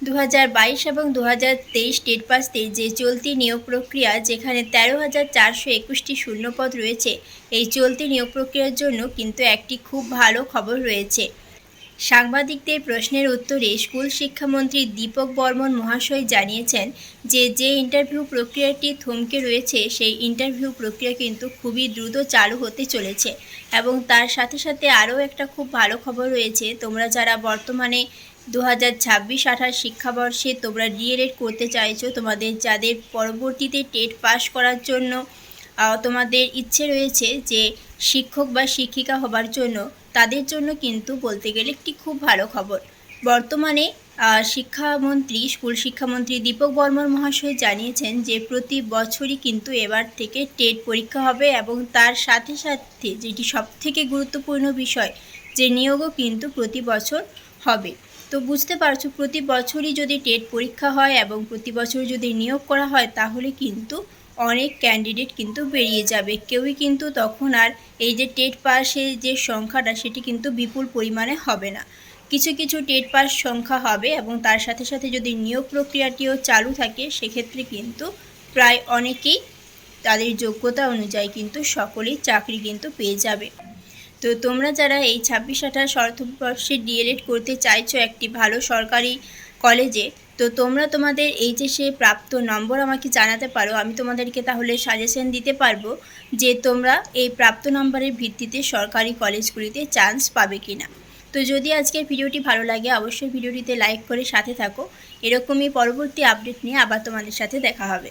2022 এবং 2023 টেট পাসতে যে চলতি নিয়োগ প্রক্রিয়া, যেখানে 13,421টি শূন্যপদ রয়েছে, এই চলতি নিয়োগ প্রক্রিয়ার জন্য কিন্তু একটি খুব ভালো খবর রয়েছে। সাংবাদিকদের প্রশ্নের উত্তরে স্কুল শিক্ষামন্ত্রী দীপক বর্মন মহাশয় জানিয়েছেন যে ইন্টারভিউ প্রক্রিয়াটি থমকে রয়েছে, সেই ইন্টারভিউ প্রক্রিয়া কিন্তু খুবই দ্রুত চালু হতে চলেছে। এবং তার সাথে সাথে আরও একটা খুব ভালো খবর রয়েছে, তোমরা যারা বর্তমানে 2026-28 শিক্ষাবর্ষে তোমরা ডিএলএড করতে চাইছো, তোমাদের যাদের পরবর্তীতে টেট পাস করার জন্য তোমাদের ইচ্ছে রয়েছে যে শিক্ষক বা শিক্ষিকা হবার জন্য, তাদের জন্য কিন্তু বলতে গেলে একটি খুব ভালো খবর। বর্তমানে স্কুল শিক্ষামন্ত্রী দীপক বর্মন মহাশয় জানিয়েছেন যে প্রতি বছরই কিন্তু এবার থেকে টেট পরীক্ষা হবে, এবং তার সাথে সাথে যেটি সবথেকে গুরুত্বপূর্ণ বিষয়, যে নিয়োগও কিন্তু প্রতি বছর হবে। তো বুঝতে পারছো, প্রতি বছরই যদি টেট পরীক্ষা হয় এবং প্রতি বছর যদি নিয়োগ করা হয়, তাহলে কিন্তু অনেক ক্যান্ডিডেট কিন্তু বেরিয়ে যাবে। কেউই কিন্তু তখন আর এই যে টেট পাসের যে সংখ্যাটা, সেটি কিন্তু বিপুল পরিমাণে হবে না। কিছু কিছু টেট পাস সংখ্যা হবে, এবং তার সাথে সাথে যদি নিয়োগ প্রক্রিয়াটিও চালু থাকে, সেক্ষেত্রে কিন্তু প্রায় অনেকেই তাদের যোগ্যতা অনুযায়ী কিন্তু সকলেই চাকরি কিন্তু পেয়ে যাবে। তো তোমরা যারা এই 26-28 অর্থবর্ষে ডিএলএড করতে চাইছো একটি ভালো সরকারি কলেজে, তো তোমরা তোমাদের এইচএসে প্রাপ্ত নম্বর আমাকে জানাতে পারো। আমি তোমাদেরকে তাহলে সাজেশন দিতে পারবো যে তোমরা এই প্রাপ্ত নম্বরের ভিত্তিতে সরকারি কলেজগুলিতে চান্স পাবে কিনা। তো যদি আজকের ভিডিওটি ভালো লাগে, অবশ্যই ভিডিওটিতে লাইক করে সাথে থাকো। এরকমই পরবর্তী আপডেট নিয়ে আবার তোমাদের সাথে দেখা হবে।